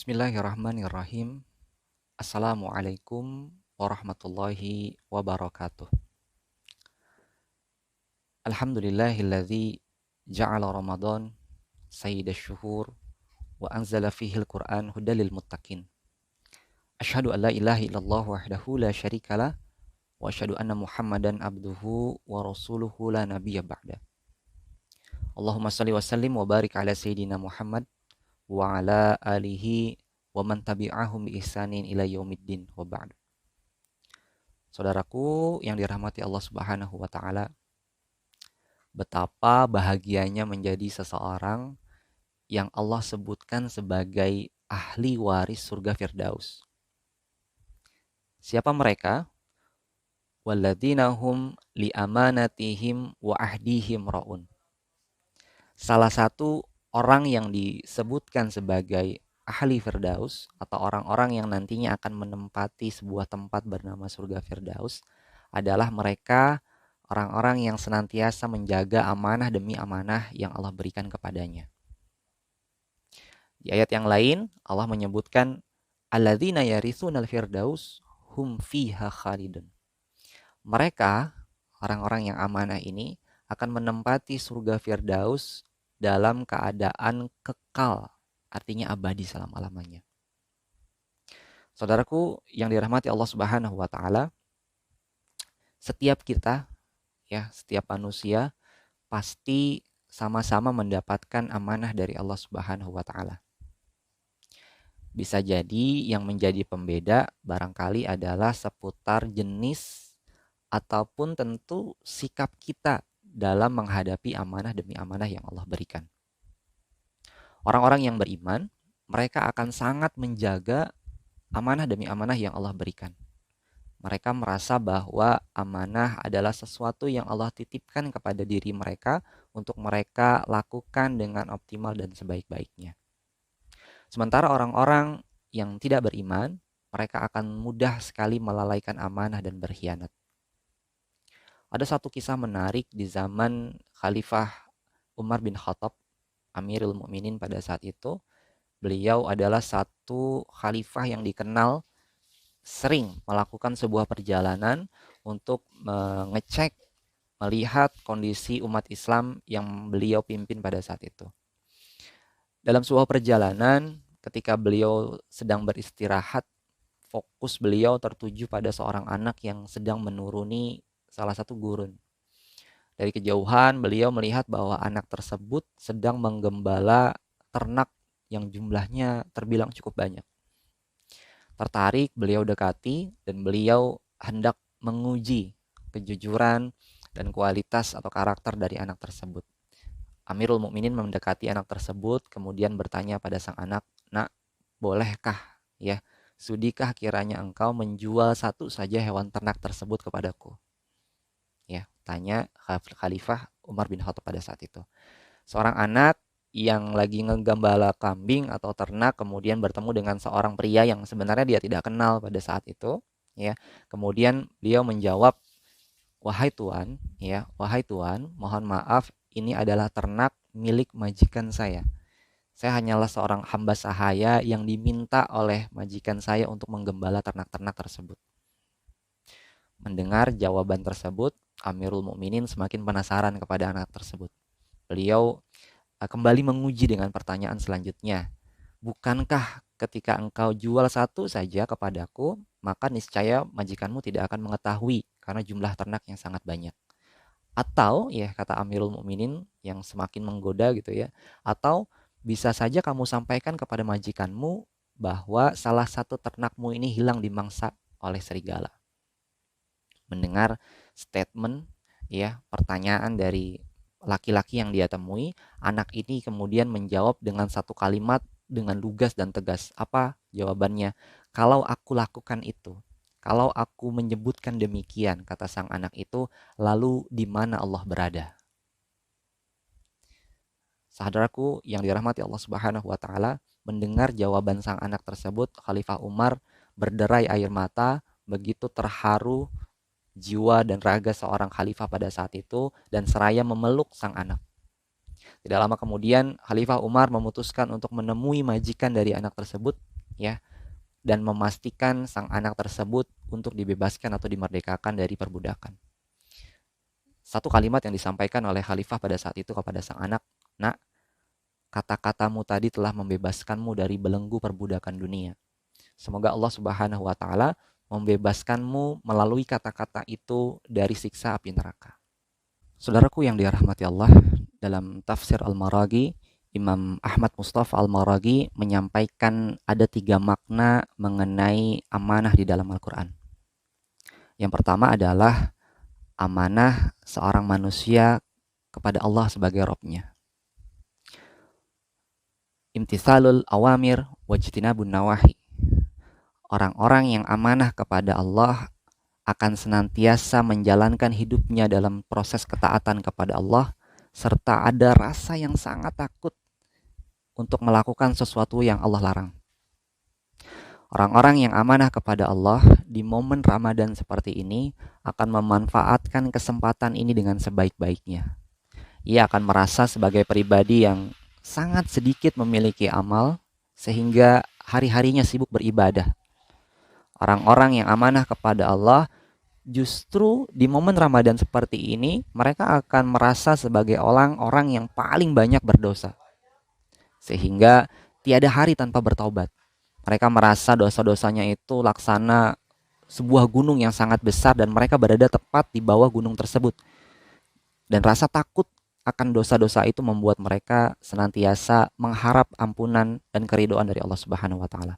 Bismillahirrahmanirrahim. Assalamualaikum warahmatullahi wabarakatuh. Alhamdulillahilladzi ja'ala Ramadan sayyidash syuhur wa anzala fihil Qur'an hudalil muttaqin. Asyhadu an la ilaha illallah wahdahu la syarikalah wa asyhadu anna Muhammadan abduhu wa rasuluhu la nabiyya ba'da. Allahumma shalli wa sallim wa barik ala sayyidina Muhammad wa ala alihi wa man tabi'ahum bi ihsanin ila yaumiddin wa ba'du. Saudaraku yang dirahmati Allah Subhanahu wa taala, betapa bahagianya menjadi seseorang yang Allah sebutkan sebagai ahli waris surga Firdaus. Siapa mereka? Walladzina hum li amanatihim wa ahdihim raun. Salah satu orang yang disebutkan sebagai ahli Firdaus atau orang-orang yang nantinya akan menempati sebuah tempat bernama surga Firdaus adalah mereka orang-orang yang senantiasa menjaga amanah demi amanah yang Allah berikan kepadanya. Di ayat yang lain Allah menyebutkan alladzina yarithunal firdaus hum fiha khalidun. Mereka orang-orang yang amanah ini akan menempati surga Firdaus dalam keadaan kekal, artinya abadi selama-lamanya. Saudaraku yang dirahmati Allah Subhanahu wa taala, setiap kita setiap manusia pasti sama-sama mendapatkan amanah dari Allah Subhanahu wa taala. Bisa jadi yang menjadi pembeda barangkali adalah seputar jenis ataupun tentu sikap kita dalam menghadapi amanah demi amanah yang Allah berikan. Orang-orang yang beriman, mereka akan sangat menjaga amanah demi amanah yang Allah berikan. Mereka merasa bahwa amanah adalah sesuatu yang Allah titipkan kepada diri mereka untuk mereka lakukan dengan optimal dan sebaik-baiknya. Sementara orang-orang yang tidak beriman, mereka akan mudah sekali melalaikan amanah dan berkhianat. Ada satu kisah menarik di zaman Khalifah Umar bin Khattab, Amirul Mukminin pada saat itu. Beliau adalah satu khalifah yang dikenal sering melakukan sebuah perjalanan untuk mengecek, melihat kondisi umat Islam yang beliau pimpin pada saat itu. Dalam sebuah perjalanan, ketika beliau sedang beristirahat, fokus beliau tertuju pada seorang anak yang sedang menuruni salah satu gurun. Dari kejauhan beliau melihat bahwa anak tersebut sedang menggembala ternak yang jumlahnya terbilang cukup banyak. Tertarik, beliau dekati dan beliau hendak menguji kejujuran dan kualitas atau karakter dari anak tersebut. Amirul Mukminin mendekati anak tersebut, kemudian bertanya pada sang anak, "Nak, bolehkah sudikah kiranya engkau menjual satu saja hewan ternak tersebut kepadaku?" Tanya Khalifah Umar bin Khattab pada saat itu. Seorang anak yang lagi ngegembala kambing atau ternak kemudian bertemu dengan seorang pria yang sebenarnya dia tidak kenal pada saat itu, Kemudian beliau menjawab, "Wahai tuan, mohon maaf, ini adalah ternak milik majikan saya. Saya hanyalah seorang hamba sahaya yang diminta oleh majikan saya untuk menggembala ternak-ternak tersebut." Mendengar jawaban tersebut, Amirul Mukminin semakin penasaran kepada anak tersebut. Beliau kembali menguji dengan pertanyaan selanjutnya. "Bukankah ketika engkau jual satu saja kepadaku, maka niscaya majikanmu tidak akan mengetahui karena jumlah ternak yang sangat banyak? Atau," kata Amirul Mukminin yang semakin menggoda "atau bisa saja kamu sampaikan kepada majikanmu bahwa salah satu ternakmu ini hilang dimangsa oleh serigala." Mendengar statement pertanyaan dari laki-laki yang dia temui, anak ini kemudian menjawab dengan satu kalimat dengan lugas dan tegas. Apa jawabannya? "Kalau aku lakukan itu, kalau aku menyebutkan demikian," kata sang anak itu, "lalu di mana Allah berada?" Saudaraku yang dirahmati Allah Subhanahu wa taala, mendengar jawaban sang anak tersebut, Khalifah Umar berderai air mata, begitu terharu jiwa dan raga seorang khalifah pada saat itu dan seraya memeluk sang anak. Tidak lama kemudian Khalifah Umar memutuskan untuk menemui majikan dari anak tersebut ya, dan memastikan sang anak tersebut untuk dibebaskan atau dimerdekakan dari perbudakan. Satu kalimat yang disampaikan oleh khalifah pada saat itu kepada sang anak, "Nak, kata-katamu tadi telah membebaskanmu dari belenggu perbudakan dunia. Semoga Allah Subhanahu wa taala membebaskanmu melalui kata-kata itu dari siksa api neraka." Saudaraku yang dirahmati Allah, dalam tafsir Al-Maraghi, Imam Ahmad Mustafa Al-Maraghi menyampaikan ada 3 makna mengenai amanah di dalam Al-Quran. Yang pertama adalah amanah seorang manusia kepada Allah sebagai Rabb-nya. Imtithalul awamir wajtinabun nawahi. Orang-orang yang amanah kepada Allah akan senantiasa menjalankan hidupnya dalam proses ketaatan kepada Allah, serta ada rasa yang sangat takut untuk melakukan sesuatu yang Allah larang. Orang-orang yang amanah kepada Allah di momen Ramadan seperti ini akan memanfaatkan kesempatan ini dengan sebaik-baiknya. Ia akan merasa sebagai pribadi yang sangat sedikit memiliki amal, sehingga hari-harinya sibuk beribadah. Orang-orang yang amanah kepada Allah justru di momen Ramadan seperti ini mereka akan merasa sebagai orang-orang yang paling banyak berdosa, sehingga tiada hari tanpa bertaubat. Mereka merasa dosa-dosanya itu laksana sebuah gunung yang sangat besar dan mereka berada tepat di bawah gunung tersebut. Dan rasa takut akan dosa-dosa itu membuat mereka senantiasa mengharap ampunan dan keridhaan dari Allah Subhanahu wa taala.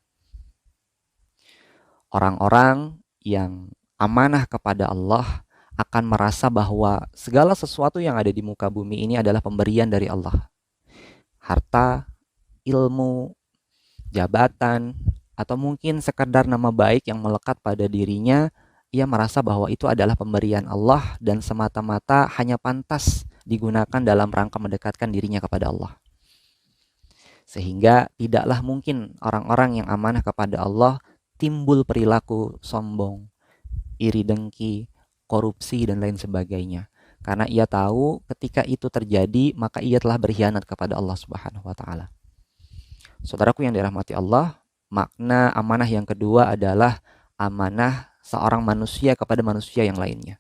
Orang-orang yang amanah kepada Allah akan merasa bahwa segala sesuatu yang ada di muka bumi ini adalah pemberian dari Allah. Harta, ilmu, jabatan, atau mungkin sekedar nama baik yang melekat pada dirinya, ia merasa bahwa itu adalah pemberian Allah dan semata-mata hanya pantas digunakan dalam rangka mendekatkan dirinya kepada Allah. Sehingga tidaklah mungkin orang-orang yang amanah kepada Allah timbul perilaku sombong, iri dengki, korupsi, dan lain sebagainya. Karena ia tahu ketika itu terjadi, maka ia telah berkhianat kepada Allah Subhanahu wa taala. Saudaraku yang dirahmati Allah, makna amanah yang kedua adalah amanah seorang manusia kepada manusia yang lainnya.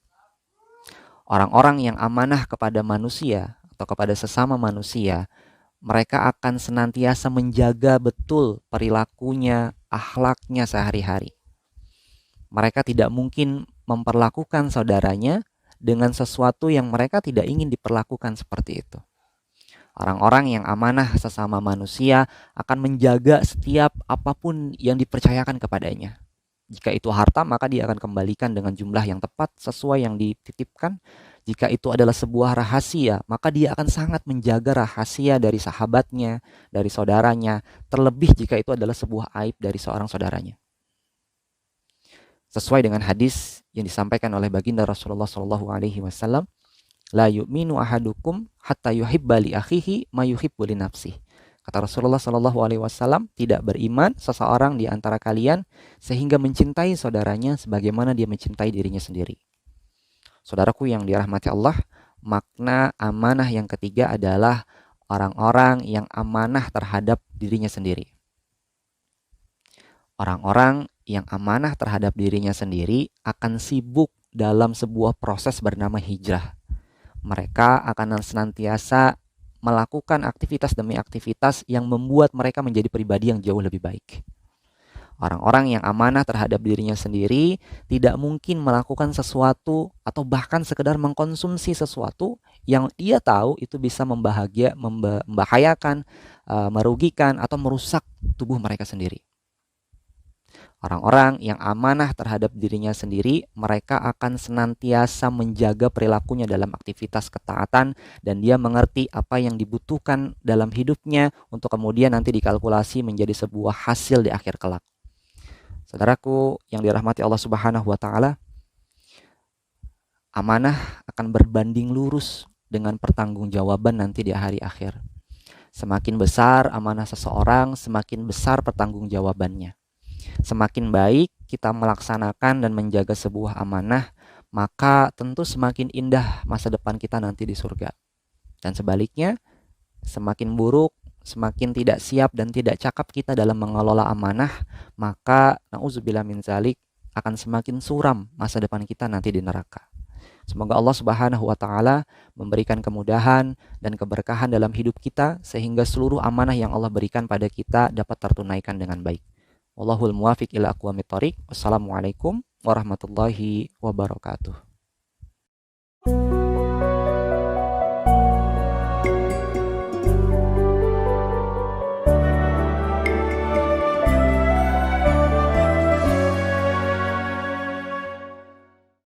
Orang-orang yang amanah kepada manusia atau kepada sesama manusia, mereka akan senantiasa menjaga betul perilakunya, akhlaknya sehari-hari. Mereka tidak mungkin memperlakukan saudaranya dengan sesuatu yang mereka tidak ingin diperlakukan seperti itu. Orang-orang yang amanah sesama manusia akan menjaga setiap apapun yang dipercayakan kepadanya. Jika itu harta, maka dia akan kembalikan dengan jumlah yang tepat sesuai yang dititipkan. Jika itu adalah sebuah rahasia, maka dia akan sangat menjaga rahasia dari sahabatnya, dari saudaranya, terlebih jika itu adalah sebuah aib dari seorang saudaranya. Sesuai dengan hadis yang disampaikan oleh baginda Rasulullah SAW, la yu'minu ahadukum hatta yuhibba li akhihi ma yuhibbu li nafsihi. Kata Rasulullah SAW, tidak beriman seseorang di antara kalian sehingga mencintai saudaranya sebagaimana dia mencintai dirinya sendiri. Saudaraku yang dirahmati Allah, makna amanah yang ketiga adalah orang-orang yang amanah terhadap dirinya sendiri. Orang-orang yang amanah terhadap dirinya sendiri akan sibuk dalam sebuah proses bernama hijrah. Mereka akan senantiasa melakukan aktivitas demi aktivitas yang membuat mereka menjadi pribadi yang jauh lebih baik. Orang-orang yang amanah terhadap dirinya sendiri tidak mungkin melakukan sesuatu atau bahkan sekedar mengkonsumsi sesuatu yang dia tahu itu bisa membahayakan, merugikan atau merusak tubuh mereka sendiri. Orang-orang yang amanah terhadap dirinya sendiri, mereka akan senantiasa menjaga perilakunya dalam aktivitas ketaatan dan dia mengerti apa yang dibutuhkan dalam hidupnya untuk kemudian nanti dikalkulasi menjadi sebuah hasil di akhir kelak. Saudaraku yang dirahmati Allah Subhanahu wa taala, amanah akan berbanding lurus dengan pertanggungjawaban nanti di hari akhir. Semakin besar amanah seseorang, semakin besar pertanggungjawabannya. Semakin baik kita melaksanakan dan menjaga sebuah amanah, maka tentu semakin indah masa depan kita nanti di surga. Dan sebaliknya, semakin buruk, semakin tidak siap dan tidak cakap kita dalam mengelola amanah, maka nauzubillah min zalik akan semakin suram masa depan kita nanti di neraka. Semoga Allah Subhanahu wa taala memberikan kemudahan dan keberkahan dalam hidup kita sehingga seluruh amanah yang Allah berikan pada kita dapat tertunaikan dengan baik. Wallahul muwafiq ila aqwamit thoriq. Wassalamualaikum warahmatullahi wabarakatuh.